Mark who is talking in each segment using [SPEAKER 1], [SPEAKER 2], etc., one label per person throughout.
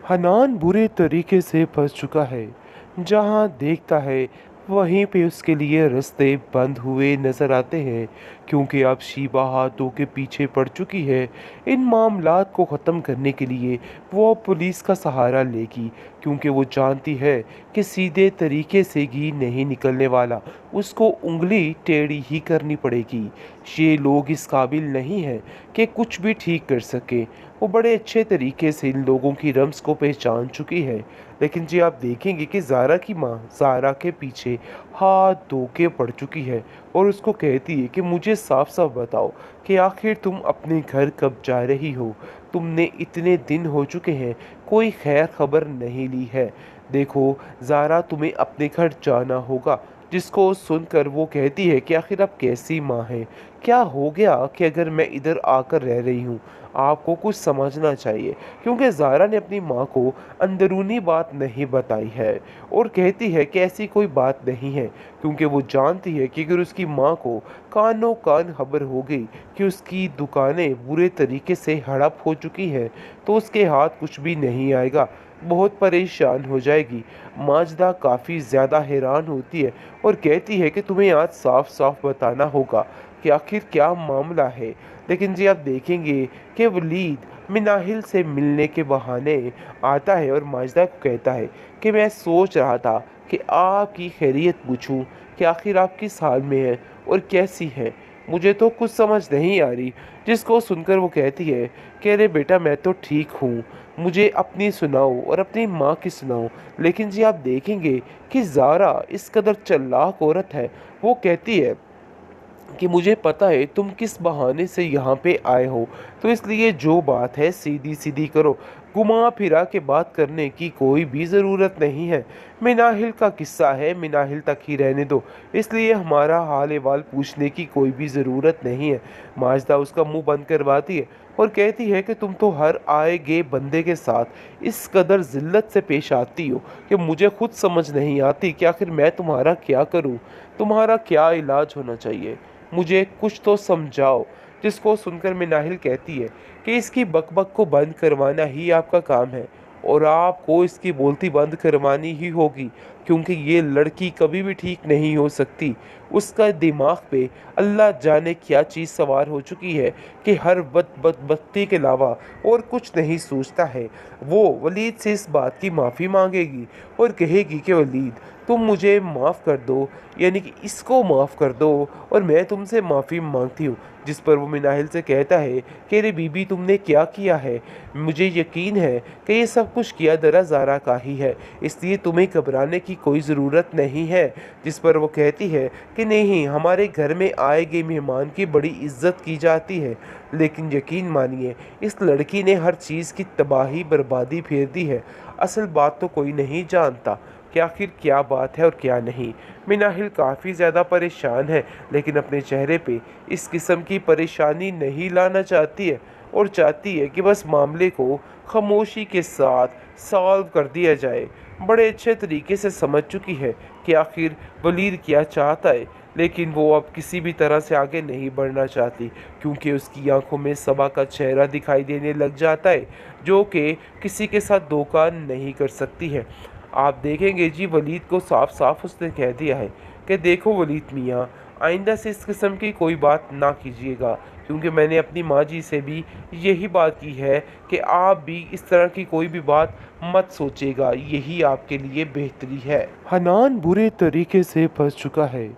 [SPEAKER 1] हनान बुरे तरीके से फंस चुका है। जहाँ देखता है वहीं पे उसके लिए रास्ते बंद हुए नजर आते हैं, क्योंकि अब शीबा हाथों के पीछे पड़ चुकी है। इन मामलात को ख़त्म करने के लिए वो अब पुलिस का सहारा लेगी, क्योंकि वो जानती है कि सीधे तरीके से घी नहीं निकलने वाला, उसको उंगली टेढ़ी ही करनी पड़ेगी। ये लोग इस काबिल नहीं हैं कि कुछ भी ठीक कर सके। वो बड़े अच्छे तरीके से इन लोगों की रम्स को पहचान चुकी है। लेकिन जी आप देखेंगे कि ज़ारा की माँ ज़ारा के पीछे हाथ धो के पड़ चुकी है और उसको कहती है कि मुझे साफ साफ बताओ कि आखिर तुम अपने घर कब जा रही हो। तुमने इतने दिन हो चुके हैं, कोई खैर खबर नहीं ली है। देखो ज़ारा, तुम्हें अपने घर जाना होगा। जिसको सुनकर वो कहती है कि आखिर आप कैसी माँ हैं, क्या हो गया कि अगर मैं इधर आकर रह रही हूँ। आपको कुछ समझना चाहिए, क्योंकि ज़ारा ने अपनी माँ को अंदरूनी बात नहीं बताई है और कहती है कि ऐसी कोई बात नहीं है, क्योंकि वो जानती है कि अगर उसकी माँ को कानों कान खबर हो गई कि उसकी दुकानें बुरे तरीके से हड़प हो चुकी हैं, तो उसके हाथ कुछ भी नहीं आएगा, बहुत परेशान हो जाएगी। माजदा काफ़ी ज़्यादा हैरान होती है और कहती है कि तुम्हें आज साफ साफ बताना होगा कि आखिर क्या मामला है। लेकिन जी आप देखेंगे कि वलीद मिनाहिल से मिलने के बहाने आता है और माजदा को कहता है कि मैं सोच रहा था कि आपकी खैरियत पूछूं कि आखिर आप किस हाल में हैं और कैसी हैं। मुझे तो कुछ समझ नहीं आ रही। जिसको सुनकर वो कहती है कि अरे बेटा, मैं तो ठीक हूँ, मुझे अपनी सुनाओ और अपनी माँ की सुनाओ। लेकिन जी आप देखेंगे कि ज़ारा इस कदर चालाक औरत है। वो कहती है कि मुझे पता है तुम किस बहाने से यहाँ पे आए हो, तो इसलिए जो बात है सीधी सीधी करो। घुमा फिरा के बात करने की कोई भी ज़रूरत नहीं है। मिनाहिल का किस्सा है, मिनाहिल तक ही रहने दो, इसलिए हमारा हाल अहवाल पूछने की कोई भी ज़रूरत नहीं है। माजदा उसका मुंह बंद करवाती है और कहती है कि तुम तो हर आए गए बंदे के साथ इस कदर ज़िल्लत से पेश आती हो कि मुझे खुद समझ नहीं आती कि आखिर मैं तुम्हारा क्या करूं, तुम्हारा क्या इलाज होना चाहिए, मुझे कुछ तो समझाओ। जिसको सुनकर मिनाहिल कहती है कि इसकी बकबक को बंद करवाना ही आपका काम है और आपको इसकी बोलती बंद करवानी ही होगी, क्योंकि ये लड़की कभी भी ठीक नहीं हो सकती। उसका दिमाग पे अल्लाह जाने क्या चीज़ सवार हो चुकी है कि हर वक्त बदबख्ती के अलावा और कुछ नहीं सोचता है। वो वलीद से इस बात की माफ़ी मांगेगी और कहेगी कि वलीद, तुम मुझे माफ़ कर दो, यानी कि इसको माफ़ कर दो और मैं तुमसे माफ़ी मांगती हूँ। जिस पर वो मिनाहिल से कहता है कि अरे बीबी, तुमने क्या किया है, मुझे यकीन है कि ये सब कुछ किया दरा ज़ारा का ही है, इसलिए तुम्हें घबराने की कोई ज़रूरत नहीं है। जिस पर वो कहती है कि नहीं, हमारे घर में आए गए मेहमान की बड़ी इज्जत की जाती है, लेकिन यकीन मानिए इस लड़की ने हर चीज़ की तबाही बर्बादी फेर दी है। असल बात तो कोई नहीं जानता कि आखिर क्या बात है और क्या नहीं। मिनाहिल काफ़ी ज़्यादा परेशान है, लेकिन अपने चेहरे पे इस किस्म की परेशानी नहीं लाना चाहती है और चाहती है कि बस मामले को खामोशी के साथ सॉल्व कर दिया जाए। बड़े अच्छे तरीके से समझ चुकी है कि आखिर वलीद क्या चाहता है, लेकिन वो अब किसी भी तरह से आगे नहीं बढ़ना चाहती, क्योंकि उसकी आंखों में सबा का चेहरा दिखाई देने लग जाता है, जो कि किसी के साथ धोखा नहीं कर सकती है। आप देखेंगे जी, वलीद को साफ साफ उसने कह दिया है कि देखो वलीद मियाँ, आइंदा से इस किस्म की कोई बात ना कीजिएगा, क्योंकि मैंने अपनी माँ जी से भी यही बात की है कि आप भी इस तरह की कोई भी बात मत सोचेगा, यही आपके लिए बेहतरी है। हनान बुरे तरीके से फंस चुका है।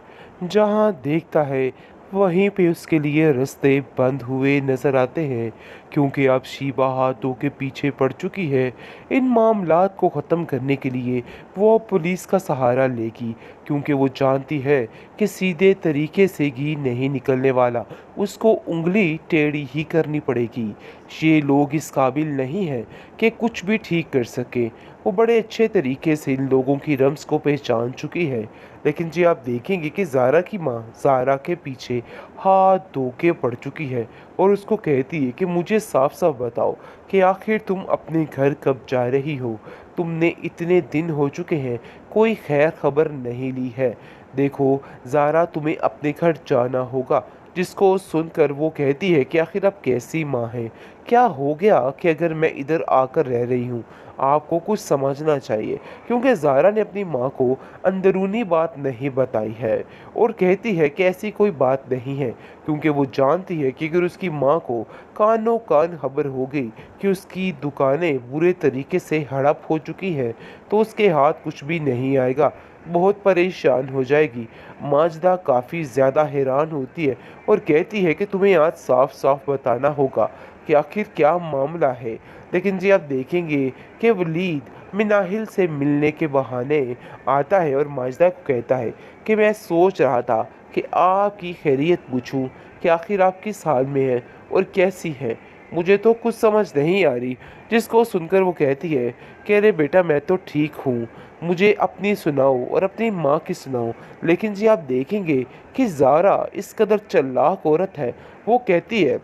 [SPEAKER 1] जहाँ देखता है वहीं पे उसके लिए रास्ते बंद हुए नजर आते हैं, क्योंकि अब शीबा हाथों के पीछे पड़ चुकी है। इन मामलात को ख़त्म करने के लिए वो अब पुलिस का सहारा लेगी, क्योंकि वो जानती है कि सीधे तरीके से घी नहीं निकलने वाला, उसको उंगली टेढ़ी ही करनी पड़ेगी। ये लोग इस काबिल नहीं हैं कि कुछ भी ठीक कर सके। वो बड़े अच्छे तरीके से इन लोगों की रम्स को पहचान चुकी है। लेकिन जी आप देखेंगे कि ज़ारा की माँ ज़ारा के पीछे हाथ धो के पड़ चुकी है और उसको कहती है कि मुझे साफ साफ बताओ कि आखिर तुम अपने घर कब जा रही हो। तुमने इतने दिन हो चुके हैं, कोई खैर खबर नहीं ली है। देखो ज़ारा, तुम्हें अपने घर जाना होगा। जिसको सुनकर वो कहती है कि आखिर आप कैसी माँ हैं? क्या हो गया कि अगर मैं इधर आकर रह रही हूँ? आपको कुछ समझना चाहिए, क्योंकि ज़ारा ने अपनी माँ को अंदरूनी बात नहीं बताई है और कहती है कि ऐसी कोई बात नहीं है, क्योंकि वो जानती है कि अगर उसकी माँ को कानों कान खबर हो गई कि उसकी दुकानें बुरे तरीके से हड़प हो चुकी हैं, तो उसके हाथ कुछ भी नहीं आएगा, बहुत परेशान हो जाएगी। माजदा काफ़ी ज़्यादा हैरान होती है और कहती है कि तुम्हें आज साफ-साफ बताना होगा कि आखिर क्या मामला है। लेकिन जी आप देखेंगे कि वलीद मिनाहिल से मिलने के बहाने आता है और माजदा को कहता है कि मैं सोच रहा था कि आपकी खैरियत पूछूं कि आखिर आप किस हाल में हैं और कैसी हैं। मुझे तो कुछ समझ नहीं आ रही। जिसको सुनकर वो कहती है कि अरे बेटा मैं तो ठीक हूँ, मुझे अपनी सुनाओ और अपनी माँ की सुनाओ। लेकिन जी आप देखेंगे कि ज़ारा इस कदर चालाक औरत है, वो कहती है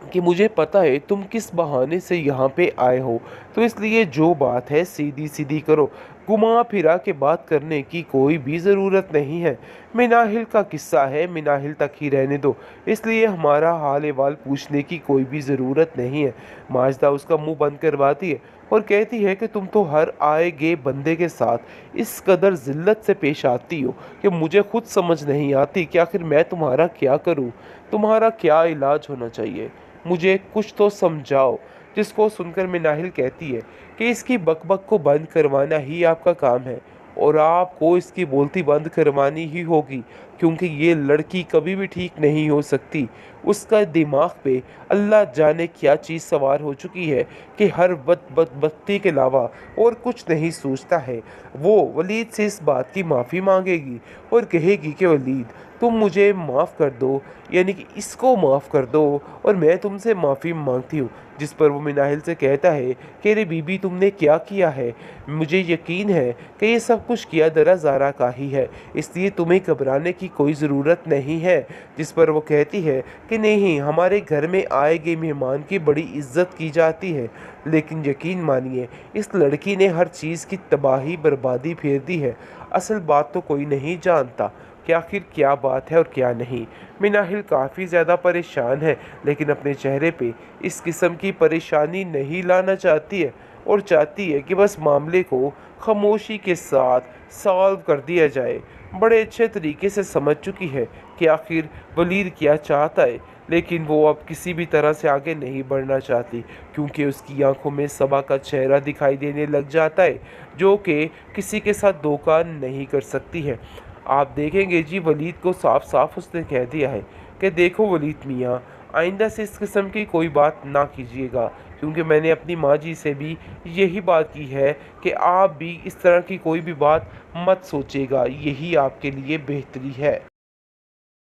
[SPEAKER 1] कि मुझे पता है तुम किस बहाने से यहाँ पे आए हो, तो इसलिए जो बात है सीधी-सीधी करो। घुमा फिरा के बात करने की कोई भी ज़रूरत नहीं है। मिनाहिल का किस्सा है, मिनाहिल तक ही रहने दो, इसलिए हमारा हाल-अहवाल पूछने की कोई भी ज़रूरत नहीं है। माजदा उसका मुँह बंद करवाती है और कहती है कि तुम तो हर आए गए बंदे के साथ इस कदर ज़िल्लत से पेश आती हो कि मुझे खुद समझ नहीं आती कि आखिर मैं तुम्हारा क्या करूँ? तुम्हारा क्या इलाज होना चाहिए? मुझे कुछ तो समझाओ। जिसको सुनकर मिनाहिल कहती है कि इसकी बकबक को बंद करवाना ही आपका काम है और आपको इसकी बोलती बंद करवानी ही होगी, क्योंकि ये लड़की कभी भी ठीक नहीं हो सकती। उसका दिमाग पे अल्लाह जाने क्या चीज़ सवार हो चुकी है कि हर वक्त बदबख्ती के अलावा और कुछ नहीं सोचता है। वो वलीद से इस बात की माफ़ी मांगेगी और कहेगी कि वलीद तुम मुझे माफ़ कर दो, यानी कि इसको माफ़ कर दो और मैं तुमसे माफ़ी मांगती हूँ। जिस पर वो मिनाहिल से कहता है कि अरे बीबी तुमने क्या किया है? मुझे यकीन है कि ये सब कुछ किया दरा ज़ारा का ही है, इसलिए तुम्हें घबराने की कोई ज़रूरत नहीं है। जिस पर वो कहती है कि नहीं, हमारे घर में आए गए मेहमान की बड़ी इज्जत की जाती है, लेकिन यकीन मानिए इस लड़की ने हर चीज़ की तबाही बर्बादी फेर दी है। असल बात तो कोई नहीं जानता कि आखिर क्या बात है और क्या नहीं। मिनाहिल काफ़ी ज़्यादा परेशान है, लेकिन अपने चेहरे पे इस किस्म की परेशानी नहीं लाना चाहती है और चाहती है कि बस मामले को खामोशी के साथ सॉल्व कर दिया जाए। बड़े अच्छे तरीके से समझ चुकी है कि आखिर वलीद क्या चाहता है, लेकिन वो अब किसी भी तरह से आगे नहीं बढ़ना चाहती, क्योंकि उसकी आंखों में सबा का चेहरा दिखाई देने लग जाता है, जो कि किसी के साथ धोखा नहीं कर सकती है। आप देखेंगे जी वलीद को साफ साफ उसने कह दिया है कि देखो वलीद मियाँ, आइंदा से इस किस्म की कोई बात ना कीजिएगा, क्योंकि मैंने अपनी माँ जी से भी यही बात की है कि आप भी इस तरह की कोई भी बात मत सोचिएगा, यही आपके लिए बेहतरी है।